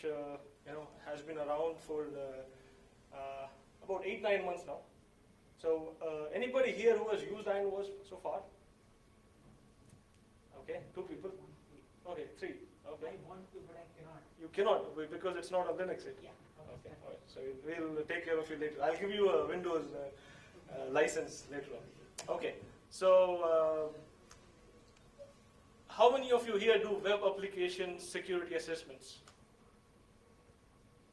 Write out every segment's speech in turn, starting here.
which has been around for about 8-9 months now. So anybody here who has used IronWASP so far? Okay, 2 people. Okay, 3. Okay. I want to, but I cannot. You cannot because it's not on Linux. Yeah. Okay. All right. So we'll take care of you later. I'll give you a Windows license later on. Okay. So how many of you here do web application security assessments?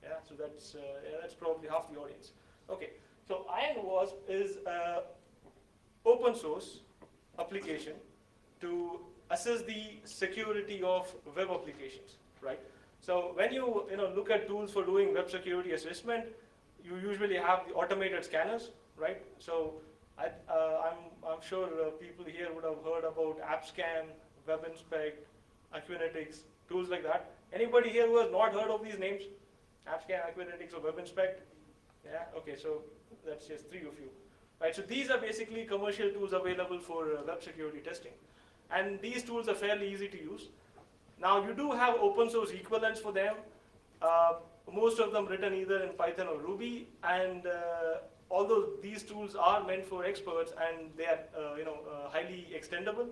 Yeah. So that's probably half the audience. Okay. So IronWASP is an open source application to assess the security of web applications, right? So when you look at tools for doing web security assessment, you usually have the automated scanners, right? So I'm sure people here would have heard about AppScan, WebInspect, Aquanetics, tools like that. Anybody here who has not heard of these names? AppScan, Aquanetics, or WebInspect? Yeah. Okay. So that's just 3 of you, right? So these are basically commercial tools available for web security testing. And these tools are fairly easy to use. Now you do have open source equivalents for them. Most of them written either in Python or Ruby. And although these tools are meant for experts and they are highly extendable,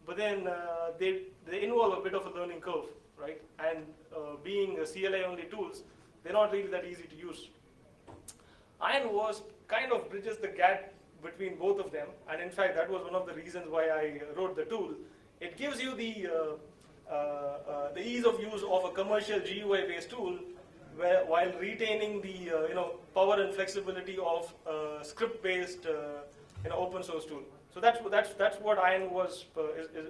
but then they involve a bit of a learning curve, right? And being CLI only tools, they're not really that easy to use. IronWASP kind of bridges the gap between both of them, and in fact that was one of the reasons why I wrote the tool. It gives you the ease of use of a commercial GUI based tool while retaining the power and flexibility of script based open source tool. So that's what IronWASP is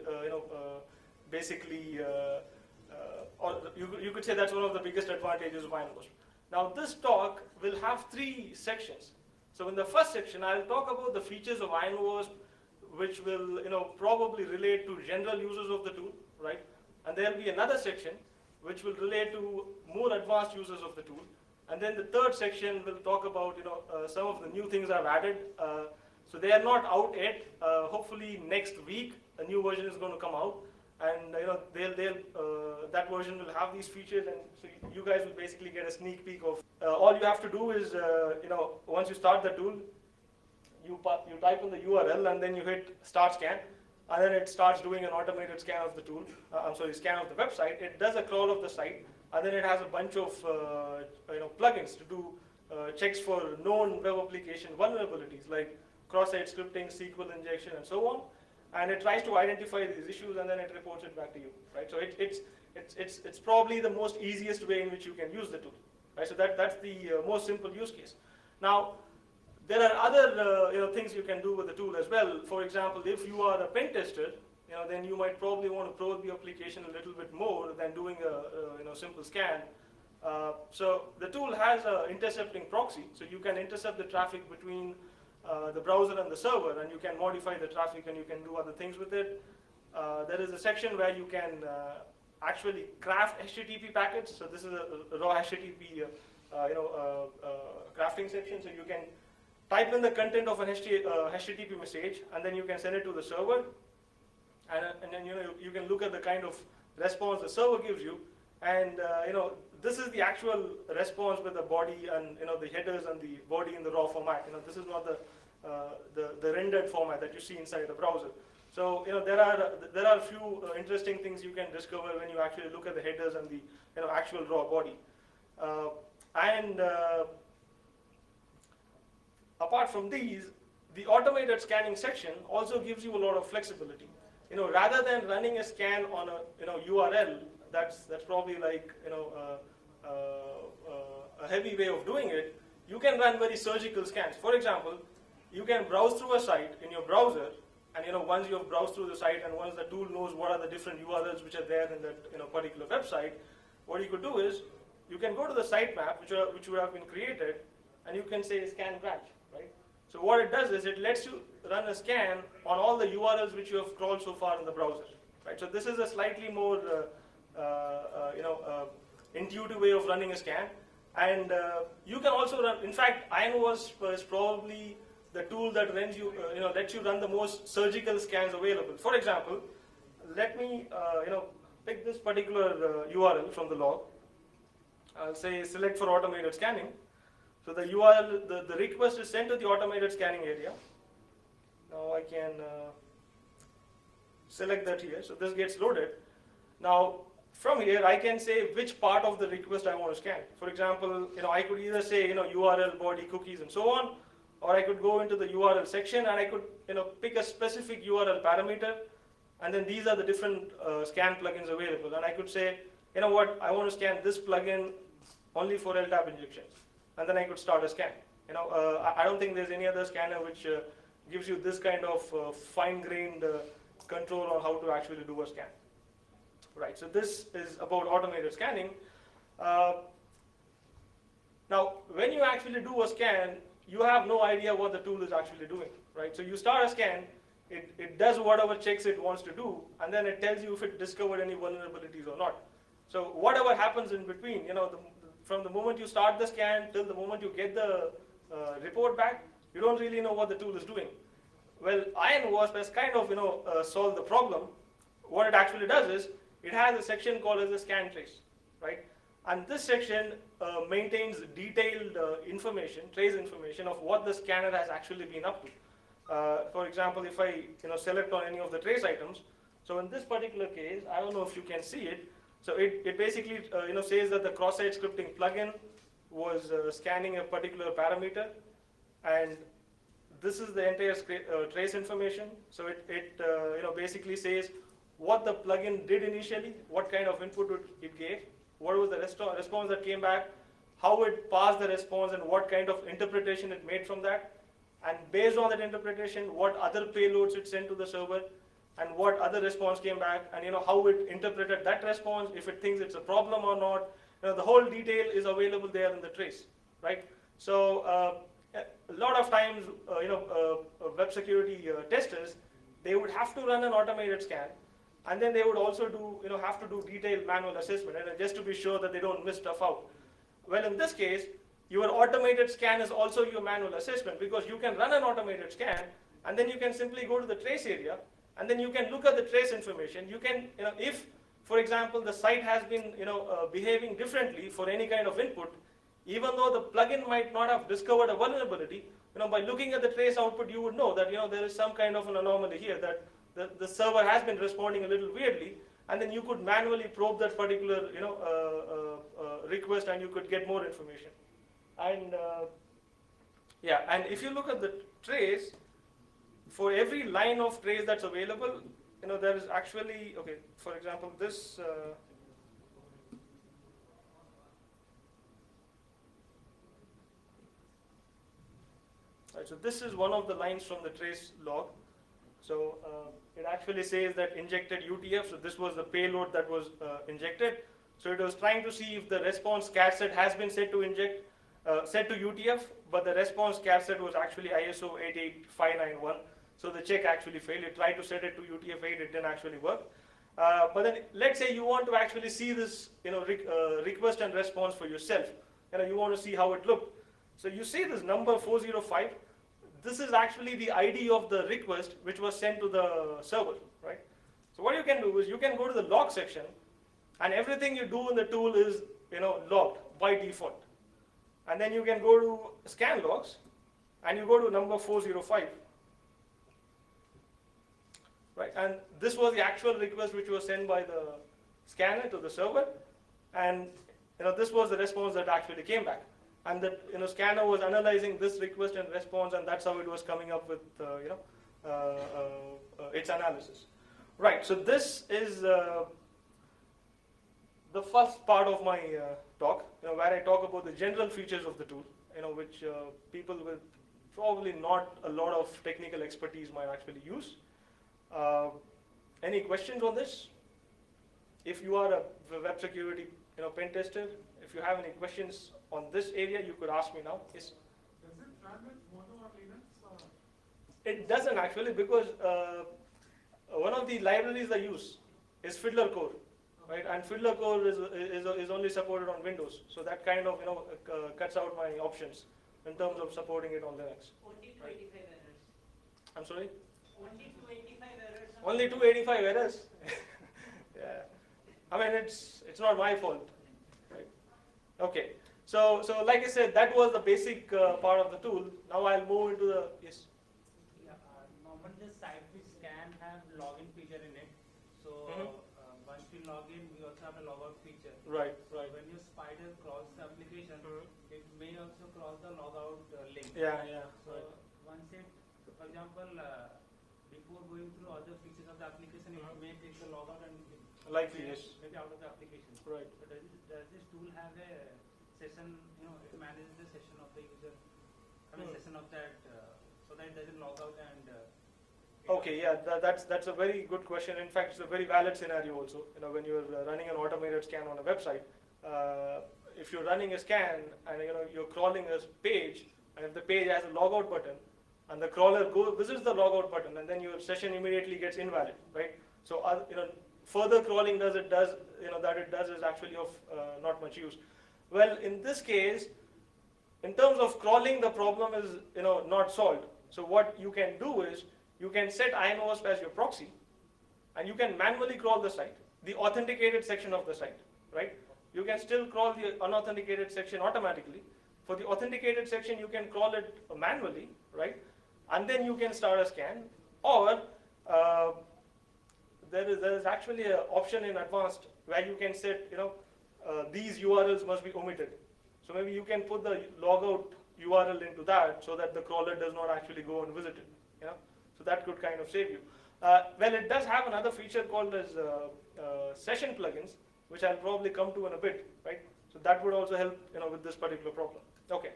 basically, or you could say that's one of the biggest advantages of IronWASP. Now this talk will have 3 sections. So in the first section, I'll talk about the features of IronWASP, which will probably relate to general users of the tool, right? And there'll be another section which will relate to more advanced users of the tool. And then the third section will talk about some of the new things I've added. So they are not out yet. Hopefully next week a new version is going to come out, and that version will have these features, and so you guys will basically get a sneak peek of. All you have to do is once you start the tool, you type in the URL and then you hit start scan, and then it starts doing an automated scan of the tool. Scan of the website. It does a crawl of the site, and then it has a bunch of plugins to do checks for known web application vulnerabilities like cross-site scripting, SQL injection, and so on. And it tries to identify these issues, and then it reports it back to you, right? So it's probably the most easiest way in which you can use the tool, right? So that's the most simple use case. Now, there are other things you can do with the tool as well. For example, if you are a pen tester, then you might probably want to probe the application a little bit more than doing a simple scan. So the tool has an intercepting proxy, so you can intercept the traffic between the browser and the server, and you can modify the traffic and you can do other things with it. There is a section where you can actually craft HTTP packets. So this is a raw HTTP crafting section. So you can type in the content of an HTTP message, and then you can send it to the server, and then you can look at the kind of response the server gives you, and this is the actual response with the body and the headers and the body in the raw format. This is not the rendered format that you see inside the browser. So there are a few interesting things you can discover when you actually look at the headers and the actual raw body. Apart from these, the automated scanning section also gives you a lot of flexibility. Rather than running a scan on a URL, that's probably like a heavy way of doing it. You can run very surgical scans. For example, you can browse through a site in your browser, and once you have browsed through the site and once the tool knows what are the different URLs which are there in that particular website, what you could do is you can go to the sitemap which would have been created, and you can say scan branch, right? So what it does is it lets you run a scan on all the URLs which you have crawled so far in the browser, right? So this is a slightly more intuitive way of running a scan, and you can also run. In fact, IronWASP is probably the tool that lets you run the most surgical scans available. For example, let me pick this particular URL from the log, I'll say select for automated scanning. So the URL, the request is sent to the automated scanning area. Now I can select that here. So this gets loaded. Now from here I can say which part of the request I want to scan. For example, I could either say URL, body, cookies, and so on, or I could go into the URL section and I could pick a specific URL parameter, and then these are the different scan plugins available. And I could say, I want to scan this plugin only for LTAP injections, and then I could start a scan. I don't think there's any other scanner which gives you this kind of fine-grained control on how to actually do a scan. Right, so this is about automated scanning. Now, when you actually do a scan, you have no idea what the tool is actually doing, right? So you start a scan, it does whatever checks it wants to do, and then it tells you if it discovered any vulnerabilities or not. So whatever happens in between, from the moment you start the scan till the moment you get the report back, you don't really know what the tool is doing. Well, IronWASP has kind of solved the problem. What it actually does is, it has a section called as a scan trace, right? And this section maintains detailed trace information of what the scanner has actually been up to. For example, if I select on any of the trace items, so in this particular case, I don't know if you can see it. So it basically says that the cross-site scripting plugin was scanning a particular parameter, and this is the entire trace information. So it basically says what the plugin did initially, what kind of input it gave, what was the response that came back, how it passed the response, and what kind of interpretation it made from that. And based on that interpretation, what other payloads it sent to the server, and what other response came back, and how it interpreted that response, if it thinks it's a problem or not. The whole detail is available there in the trace, right? So a lot of times, web security testers, they would have to run an automated scan, and then they would also have to do detailed manual assessment, and just to be sure that they don't miss stuff out. Well, in this case, your automated scan is also your manual assessment, because you can run an automated scan, and then you can simply go to the trace area, and then you can look at the trace information. You can, if, for example, the site has been, behaving differently for any kind of input, even though the plugin might not have discovered a vulnerability, by looking at the trace output, you would know that, there is some kind of an anomaly here, that the server has been responding a little weirdly, and then you could manually probe that particular, request, and you could get more information. And and if you look at the trace, for every line of trace that's available, there is actually, okay, for example, this. Right, so this is one of the lines from the trace log. So it actually says that injected UTF, so this was the payload that was injected. So it was trying to see if the response cat set has been set to inject, set to UTF, but the response cat set was actually ISO 88591. So the check actually failed. It tried to set it to UTF-8, it didn't actually work. But then let's say you want to actually see this request and response for yourself. You want to see how it looked. So you see this number 405. This is actually the ID of the request which was sent to the server, right? So what you can do is you can go to the log section, and everything you do in the tool is logged by default. And then you can go to scan logs, and you go to number 405. Right, and this was the actual request which was sent by the scanner to the server, and this was the response that actually came back. And the scanner was analyzing this request and response, and that's how it was coming up with its analysis. Right. So this is the first part of my talk, where I talk about the general features of the tool, which people with probably not a lot of technical expertise might actually use. Any questions on this? If you are a web security pen tester, if you have any questions on this area, you could ask me now. Yes? Does it run with Mono or Linux? Or? It doesn't actually, because one of the libraries I use is Fiddler Core, right? And Fiddler Core is only supported on Windows, so that kind of cuts out my options in terms of supporting it on Linux. Only 285 errors. I'm sorry? Only 285 errors. Only 285 errors. Yeah. I mean, it's not my fault, right? Okay, so like I said, that was the basic part of the tool. Now I'll move into the, yes. Yeah, normally the site we scan have login feature in it. So Mhm. once we log in, we also have a logout feature. Right, So right. when your spider crosses the application, Mhm. it may also cross the logout link. Yeah, yeah, So right. once it, for example, before going through other features of the application, it may take the logout and Likely, may- yes. maybe out of the application. Right. So does this tool have a session? You know, it manages the session of the user. I mean, Hmm. session of that, so that it doesn't log out and. Okay, yeah, that's a very good question. In fact, it's a very valid scenario also. You know, when you're running an automated scan on a website, if you're running a scan and you're crawling a page, and if the page has a logout button, and the crawler visits the logout button, and then your session immediately gets invalid, right? So, further crawling that it does is actually of not much use. Well, in this case, in terms of crawling, the problem is not solved. So what you can do is you can set IronWASP as your proxy, and you can manually crawl the site, the authenticated section of the site, right? You can still crawl the unauthenticated section automatically. For the authenticated section, you can crawl it manually, right? And then you can start a scan, or there is actually an option in advanced where you can set these URLs must be omitted. So maybe you can put the logout URL into that so that the crawler does not actually go and visit it. So that could kind of save you. Well, it does have another feature called as session plugins, which I'll probably come to in a bit, right? So that would also help with this particular problem. Okay.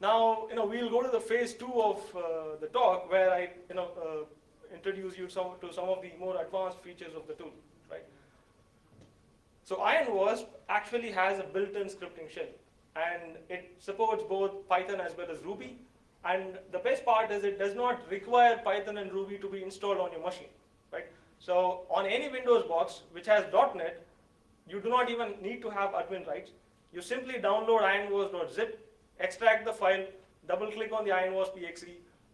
Now we'll go to the phase 2 of the talk where I introduce you to some of the more advanced features of the tool, right? So IronWASP actually has a built-in scripting shell, and it supports both Python as well as Ruby. And the best part is it does not require Python and Ruby to be installed on your machine, right? So on any Windows box which has .NET, you do not even need to have admin rights. You simply download ironwasp.zip, extract the file, double-click on the ironwasp exe,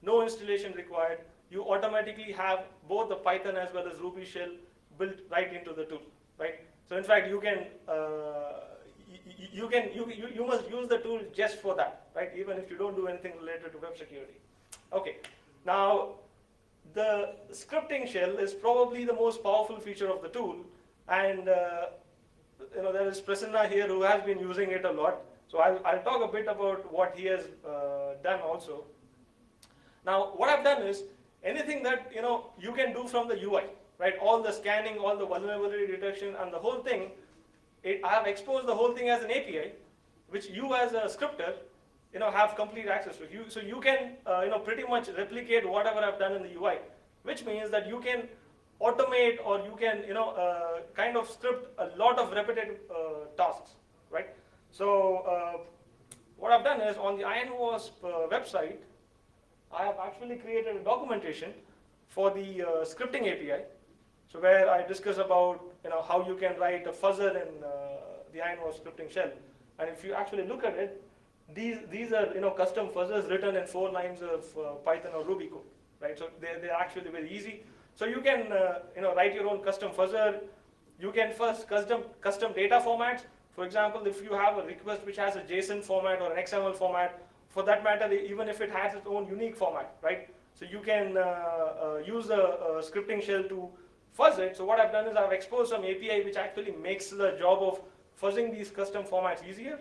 no installation required. You automatically have both the Python as well as Ruby shell built right into the tool, right? So in fact, you must use the tool just for that, right? Even if you don't do anything related to web security. Okay, now the scripting shell is probably the most powerful feature of the tool, and there is Prasanna here who has been using it a lot. So I'll talk a bit about what he has done also. Now, what I've done is anything that you can do from the UI, right? All the scanning, all the vulnerability detection, and the whole thing. I have exposed the whole thing as an API, which you as a scripter, have complete access to. So you can, pretty much replicate whatever I've done in the UI, which means that you can automate or you can, kind of script a lot of repetitive tasks, right? So what I've done is on the IronWASP website, I have actually created a documentation for the scripting API. So where I discuss about how you can write a fuzzer in the IronWASP scripting shell, and if you actually look at it, these are custom fuzzers written in 4 lines of Python or Ruby code, right? So they're actually very easy. So you can write your own custom fuzzer. You can first custom data formats. For example, if you have a request which has a JSON format or an XML format, for that matter, even if it has its own unique format, right? So you can use a scripting shell to fuzz it. So what I've done is I've exposed some API which actually makes the job of fuzzing these custom formats easier.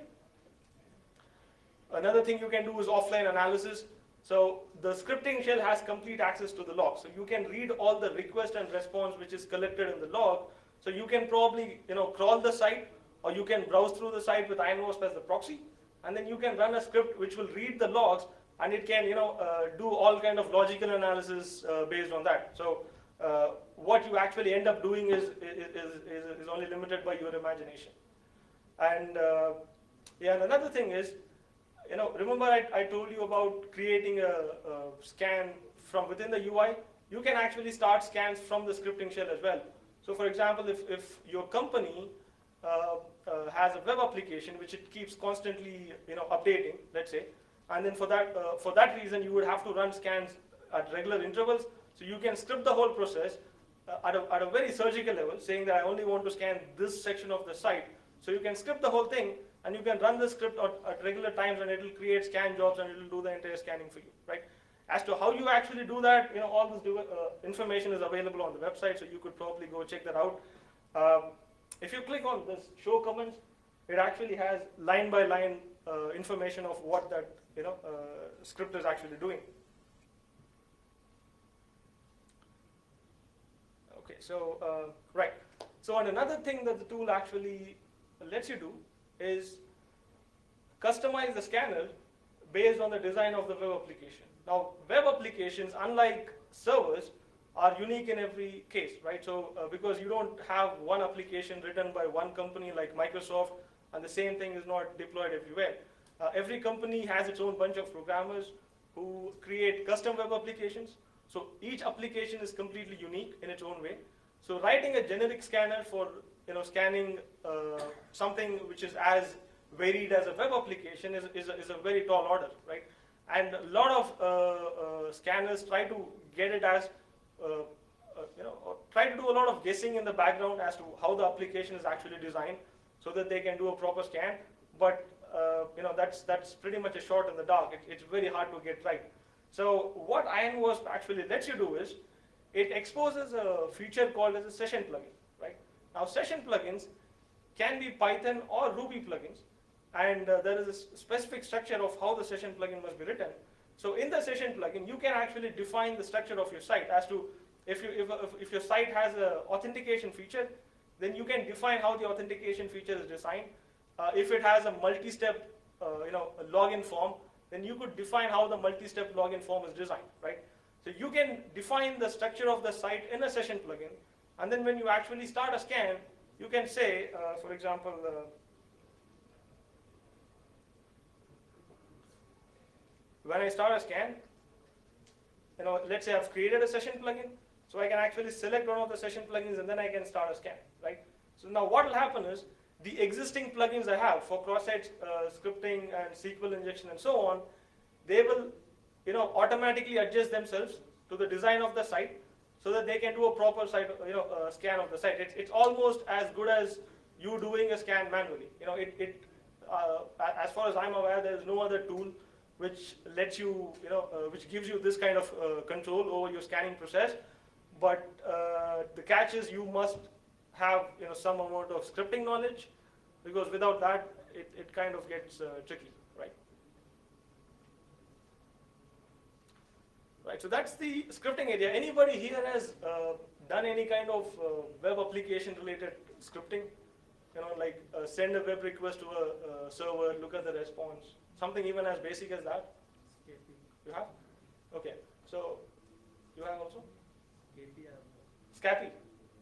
Another thing you can do is offline analysis. So the scripting shell has complete access to the log. So you can read all the request and response which is collected in the log. So you can probably crawl the site, or you can browse through the site with IronWASP as the proxy, and then you can run a script which will read the logs, and it can do all kind of logical analysis based on that. So what you actually end up doing is only limited by your imagination. And and another thing is, remember I told you about creating a scan from within the UI? You can actually start scans from the scripting shell as well. So for example, if your company has a web application which it keeps constantly updating, let's say, and then for that reason you would have to run scans at regular intervals. So you can script the whole process at a very surgical level, saying that I only want to scan this section of the site. So you can script the whole thing, and you can run the script at regular times, and it will create scan jobs, and it will do the entire scanning for you, right? As to how you actually do that, all this information is available on the website, so you could probably go check that out. If you click on this show comments, it actually has line by line information of what that script is actually doing. Okay, so right. So and another thing that the tool actually lets you do is customize the scanner based on the design of the web application. Now, web applications, unlike servers, are unique in every case, right? So because you don't have one application written by one company like Microsoft, and the same thing is not deployed everywhere. Every company has its own bunch of programmers who create custom web applications. So each application is completely unique in its own way. So writing a generic scanner for scanning something which is as varied as a web application is a very tall order, right? And a lot of scanners try to get it as try to do a lot of guessing in the background as to how the application is actually designed, so that they can do a proper scan. But that's pretty much a shot in the dark. It's very hard to get right. So what IronWASP actually lets you do is it exposes a feature called as a session plugin, right? Now session plugins can be Python or Ruby plugins, and there is a specific structure of how the session plugin must be written. So in the session plugin, you can actually define the structure of your site as to if your site has an authentication feature, then you can define how the authentication feature is designed. If it has a multi-step a login form, then you could define how the multi-step login form is designed, right? So you can define the structure of the site in a session plugin, and then when you actually start a scan, you can say, for example, when I start a scan, let's say I've created a session plugin, so I can actually select one of the session plugins and then I can start a scan, right? So now what will happen is, the existing plugins I have for cross-site scripting and SQL injection and so on, they will automatically adjust themselves to the design of the site so that they can do a proper site, scan of the site. It's almost as good as you doing a scan manually. As far as I'm aware, there is no other tool which lets you, which gives you this kind of control over your scanning process. But the catch is you must have some amount of scripting knowledge, because without that, it kind of gets tricky, right? Right. So that's the scripting area. Anybody here has done any kind of web application related scripting? Like send a web request to a server, look at the response, something even as basic as that. You have? Okay. So you have also? Scapy.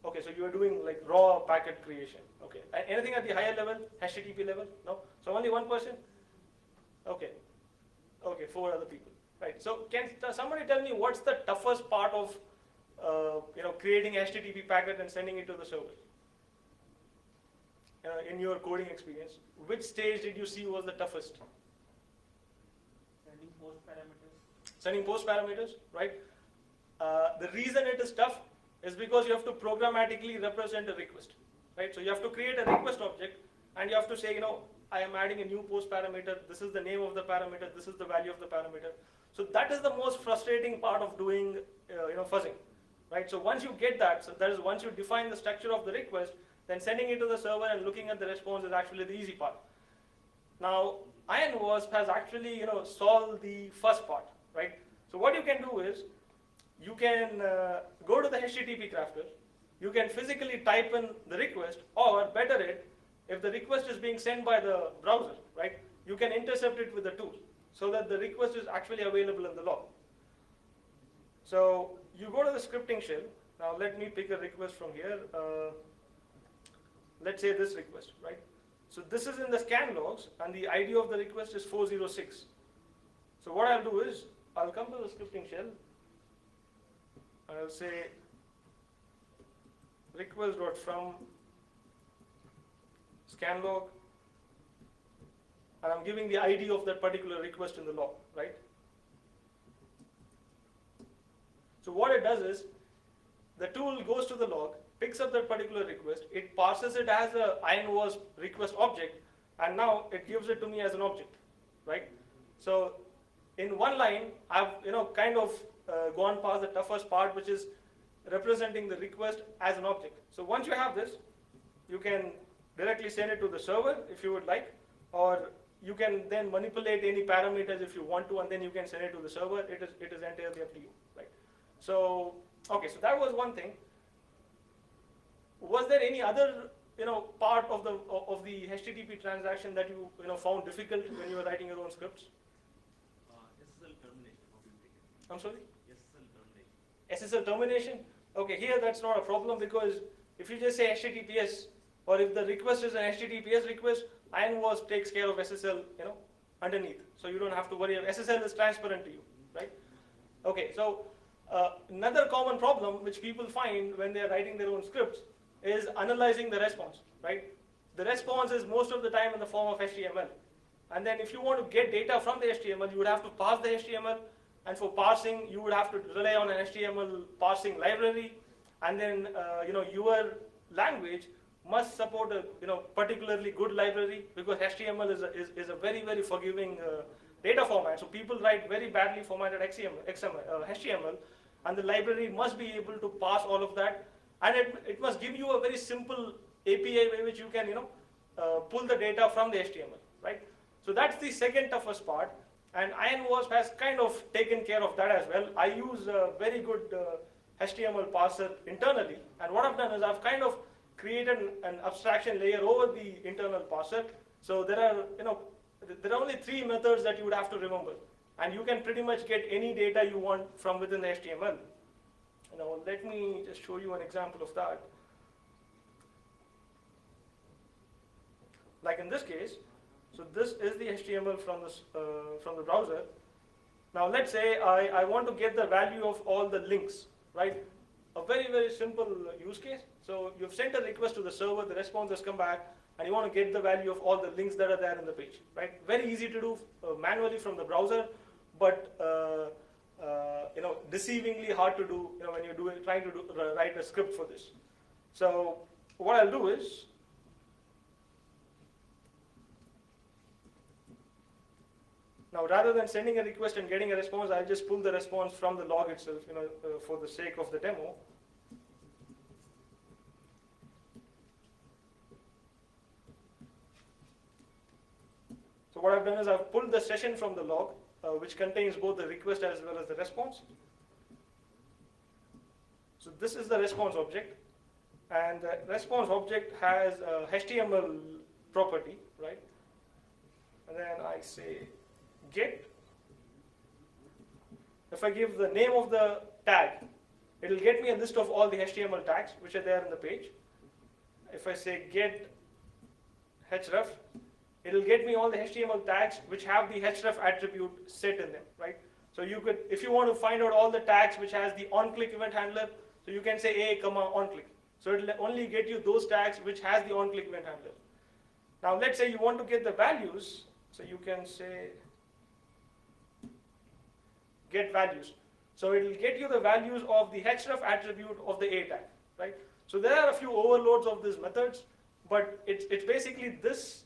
Okay, so you are doing like raw packet creation. Okay. Anything at the higher level, HTTP level? No? So only one person? Okay. Okay, 4 other people. Right. So can somebody tell me what's the toughest part of creating HTTP packet and sending it to the server? In your coding experience, which stage did you see was the toughest? Sending post parameters. Sending post parameters, right? The reason it is tough is because you have to programmatically represent a request, right? So you have to create a request object, and you have to say, I am adding a new post parameter. This is the name of the parameter. This is the value of the parameter. So that is the most frustrating part of doing, fuzzing, right? So once you get that, so that is once you define the structure of the request, then sending it to the server and looking at the response is actually the easy part. Now, IronWASP has actually, solved the first part, right? So what you can do is, you can go to the HTTP crafter, you can physically type in the request, or better yet, if the request is being sent by the browser, right, you can intercept it with the tool so that the request is actually available in the log. So you go to the scripting shell. Now let me pick a request from here. Let's say this request, right? So this is in the scan logs, and the ID of the request is 406. So what I'll do is, I'll come to the scripting shell, and I'll say request.from scan log, and I'm giving the ID of that particular request in the log, right? So what it does is, the tool goes to the log, picks up that particular request, it parses it as a IronWASP request object, and now it gives it to me as an object, right? So in one line, I've kind of gone past the toughest part, which is representing the request as an object. So once you have this, you can directly send it to the server if you would like, or you can then manipulate any parameters if you want to, and then you can send it to the server. It is entirely up to you, right? So okay, so that was one thing. Was there any other part of the HTTP transaction that you found difficult when you were writing your own scripts? SSL termination. How do you take it? I'm sorry? SSL termination. SSL termination? Okay, here that's not a problem, because if you just say HTTPS, or if the request is an HTTPS request, IronWASP takes care of SSL, underneath. So you don't have to worry. SSL is transparent to you, right? Okay, so another common problem which people find when they're writing their own scripts is analyzing the response, right? The response is most of the time in the form of HTML. And then if you want to get data from the HTML, you would have to parse the HTML, and for parsing, you would have to rely on an HTML parsing library, and then your language must support a particularly good library, because HTML is a very, very forgiving data format. So people write very badly formatted HTML, and the library must be able to parse all of that, and it must give you a very simple API by which you can pull the data from the HTML, right? So that's the second toughest part, and IronWASP has kind of taken care of that as well. I use a very good HTML parser internally, and what I've done is I've kind of created an abstraction layer over the internal parser. So there are only 3 methods that you would have to remember, and you can pretty much get any data you want from within the HTML. Now let me just show you an example of that. Like in this case, so this is the HTML from the browser. Now let's say I want to get the value of all the links, right? A very, very simple use case. So you've sent a request to the server, the response has come back, and you want to get the value of all the links that are there in the page, right? Very easy to do manually from the browser, but deceivingly hard to do when you're trying to write a script for this. So what I'll do is, now rather than sending a request and getting a response, I'll just pull the response from the log itself, for the sake of the demo. So what I've done is I've pulled the session from the log, which contains both the request as well as the response. So this is the response object, and the response object has a HTML property, right? And then I say get. If I give the name of the tag, it will get me a list of all the HTML tags which are there in the page. If I say get href, it will get me all the HTML tags which have the href attribute set in them, right? So you could, if you want to find out all the tags which has the onClick event handler, so you can say a, onClick. So it will only get you those tags which has the onClick event handler. Now let's say you want to get the values, so you can say get values. So it will get you the values of the href attribute of the a tag, right? So there are a few overloads of these methods, but it's basically this,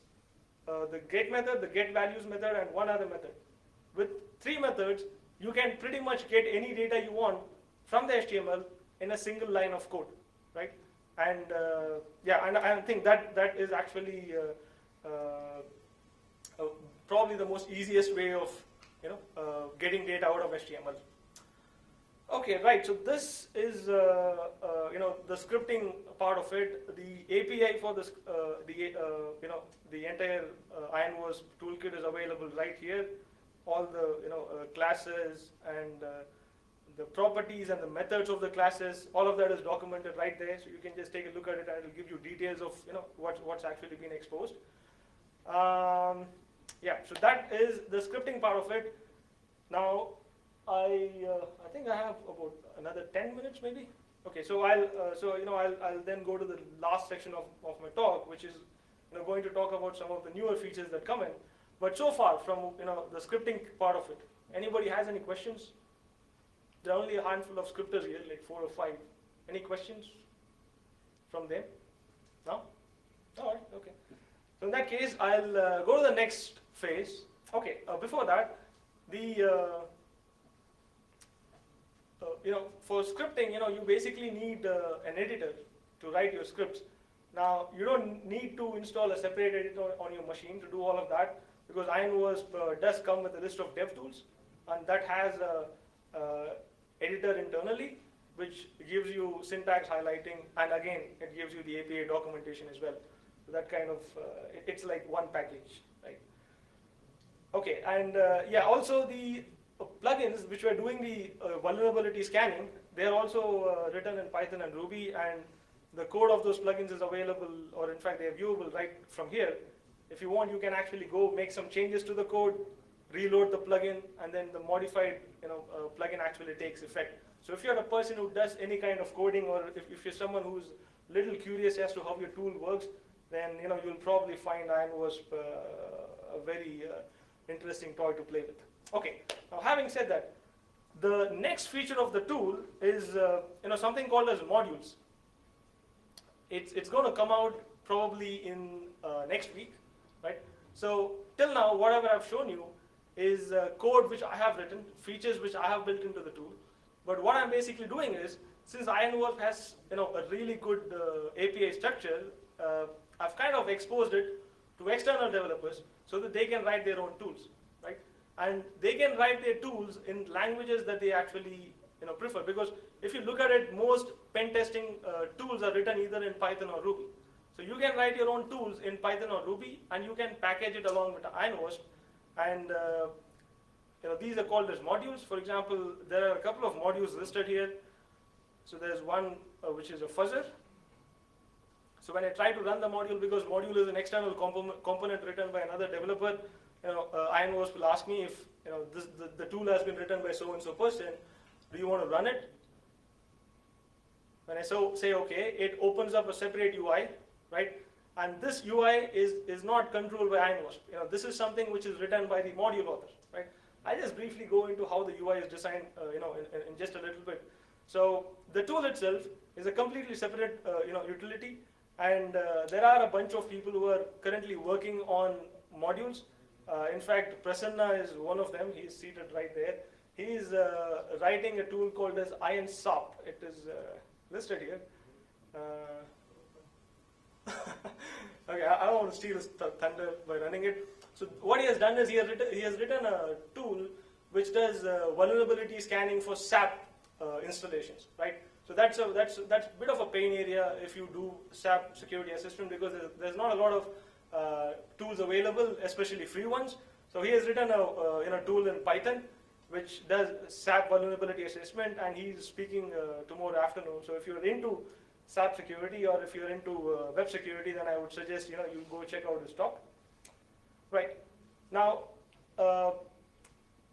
the get method, the get values method, and one other method. With 3 methods, you can pretty much get any data you want from the HTML in a single line of code, right? And yeah, and I think that is actually probably the most easiest way of getting data out of HTML. Okay, right. So this is the scripting part of it. The API for this, the entire IronWASP toolkit is available right here. All the classes and the properties and the methods of the classes, all of that is documented right there. So you can just take a look at it, and it will give you details of what's actually been exposed. Yeah, so that is the scripting part of it. Now, I think I have about another 10 minutes maybe. Okay, so I'll then go to the last section of my talk, which is going to talk about some of the newer features that come in. But so far from the scripting part of it, anybody has any questions? There are only a handful of scripters here, like 4 or 5. Any questions? from them? No? All right, okay. So in that case, I'll go to the next phase. Okay, before that, the for scripting, you basically need an editor to write your scripts. Now, you don't need to install a separate editor on your machine to do all of that, because IronWASP does come with a list of dev tools, and that has a editor internally, which gives you syntax highlighting, and again, it gives you the API documentation as well. So that kind of, it's like one package, right? Okay, and yeah, also the plugins which were doing the vulnerability scanning, they are also written in Python and Ruby, and the code of those plugins is available, or in fact they are viewable right from here. If you want, you can actually go make some changes to the code, reload the plugin, and then the modified plugin actually takes effect. So if you're a person who does any kind of coding, or if you're someone who's little curious as to how your tool works, then you'll probably find IronWASP a very interesting toy to play with. Okay, now having said that, the next feature of the tool is something called as modules. It's going to come out probably in next week, right? So till now, whatever I've shown you is code which I have written, features which I have built into the tool. But what I'm basically doing is, since IronWASP has a really good API structure, I've kind of exposed it to external developers so that they can write their own tools, right? And they can write their tools in languages that they actually prefer, because if you look at it, most pen testing tools are written either in Python or Ruby. So you can write your own tools in Python or Ruby, and you can package it along with IronWASP, and these are called as modules. For example, there are a couple of modules listed here. So there's one which is a fuzzer. So when I try to run the module, because module is an external component written by another developer, IronWASP will ask me if the tool has been written by so and so person. Do you want to run it? When I say okay, it opens up a separate UI, right? And this UI is not controlled by IronWASP. This is something which is written by the module author, right? I'll just briefly go into how the UI is designed, in just a little bit. So the tool itself is a completely separate, utility, and there are a bunch of people who are currently working on modules. In fact, Prasanna is one of them. He's seated right there. He's writing a tool called as IronSAP. It is listed here. Okay, I don't want to steal his thunder by running it. So what he has done is he has written a tool which does vulnerability scanning for SAP installations, right? So that's a bit of a pain area if you do SAP security assessment, because there's not a lot of tools available, especially free ones. So he has written a tool in Python which does SAP vulnerability assessment, and he's speaking tomorrow afternoon. So if you're into SAP security, or if you're into web security, then I would suggest you go check out his talk. Right now,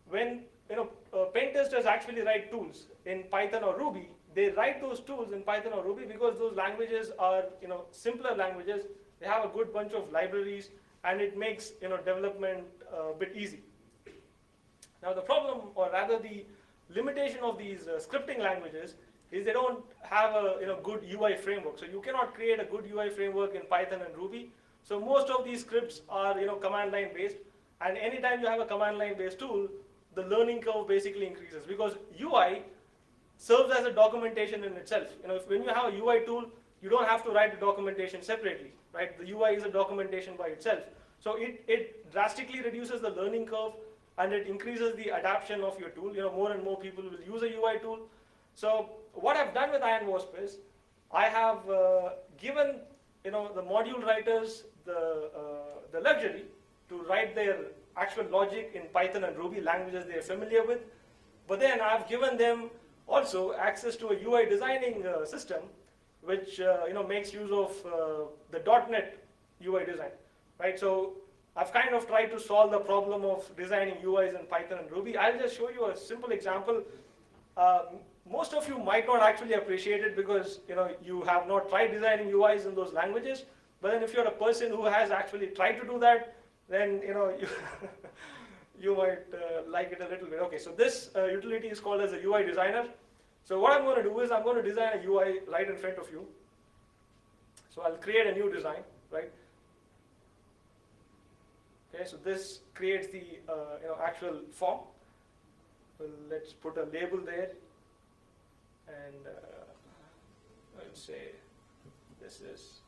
when pen testers actually write tools in Python or Ruby, they write those tools in Python or Ruby because those languages are simpler languages. They have a good bunch of libraries, and it makes development a bit easy. Now the problem, or rather the limitation of these scripting languages, is they don't have a good UI framework. So you cannot create a good UI framework in Python and Ruby. So most of these scripts are command line based, and anytime you have a command line based tool, the learning curve basically increases, because UI serves as a documentation in itself. When you have a UI tool, you don't have to write the documentation separately, right? The UI is a documentation by itself. So it drastically reduces the learning curve, and it increases the adoption of your tool. More and more people will use a UI tool. So what I've done with IronWASP is I have given the module writers the luxury to write their actual logic in Python and Ruby, languages they are familiar with. But then I've given them also access to a UI designing system, which makes use of the .NET UI design, right? So I've kind of tried to solve the problem of designing UIs in Python and Ruby. I'll just show you a simple example. Most of you might not actually appreciate it because you have not tried designing UIs in those languages. But then if you're a person who has actually tried to do that, then you might like it a little bit. Okay, so this utility is called as a UI designer. So what I'm going to do is I'm going to design a UI right in front of you. So I'll create a new design, right? Okay, so this creates the actual form. Well, let's put a label there, and let's say this is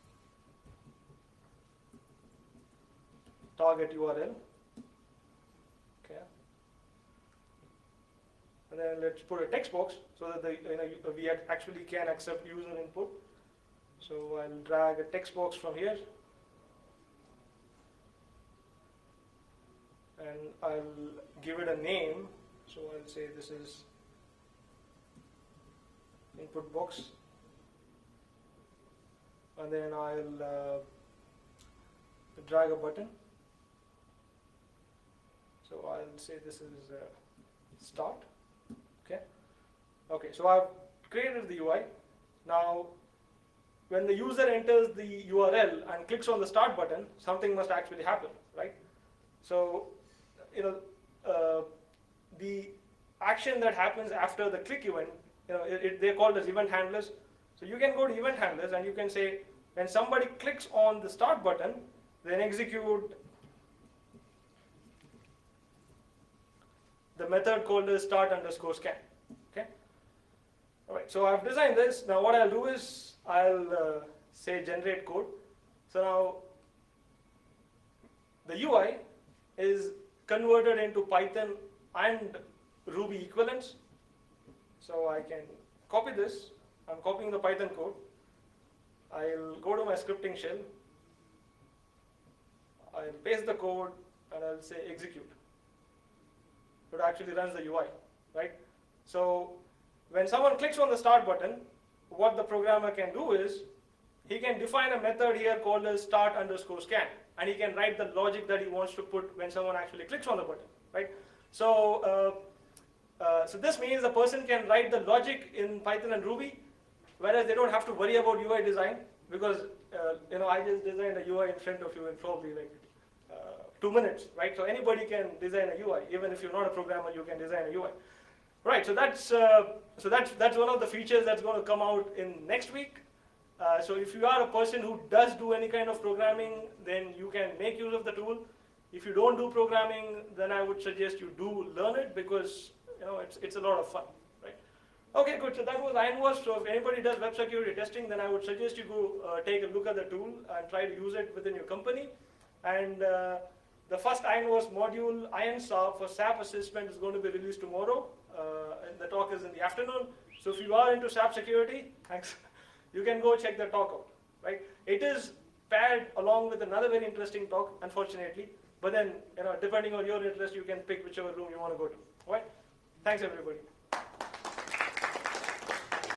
target URL. Okay, and then let's put a text box so that we actually can accept user input. So I'll drag a text box from here, and I'll give it a name. So I'll say this is input box, and then I'll drag a button. So I'll say this is start. Okay, so I've created the UI. Now, when the user enters the URL and clicks on the start button, something must actually happen, right? So, the action that happens after the click event, they're called as event handlers. So you can go to event handlers and you can say, when somebody clicks on the start button, then execute the method called as start_scan. Okay. All right. So I've designed this. Now what I'll do is I'll say generate code. So now the UI is converted into Python and Ruby equivalents. So I can copy this. I'm copying the Python code. I'll go to my scripting shell. I'll paste the code and I'll say execute. It actually runs the UI, right? So when someone clicks on the start button, what the programmer can do is he can define a method here called as start_scan, and he can write the logic that he wants to put when someone actually clicks on the button, right? So so this means the person can write the logic in Python and Ruby, whereas they don't have to worry about UI design, because I just designed a UI in front of you in probably like 2 minutes, right? So anybody can design a UI. Even if you're not a programmer, you can design a UI, right? So that's one of the features that's going to come out in next week. So if you are a person who does do any kind of programming, then you can make use of the tool. If you don't do programming, then I would suggest you do learn it, because it's a lot of fun, right? Okay, good. So that was IronWASP. So if anybody does web security testing, then I would suggest you go take a look at the tool and try to use it within your company. And the first IronWASP module, IronSAP for SAP assessment, is going to be released tomorrow. And the talk is in the afternoon. So if you are into SAP security, thanks, you can go check the talk out, right? It is paired along with another very interesting talk, unfortunately. But then, depending on your interest, you can pick whichever room you want to go to. All right? Thanks, everybody.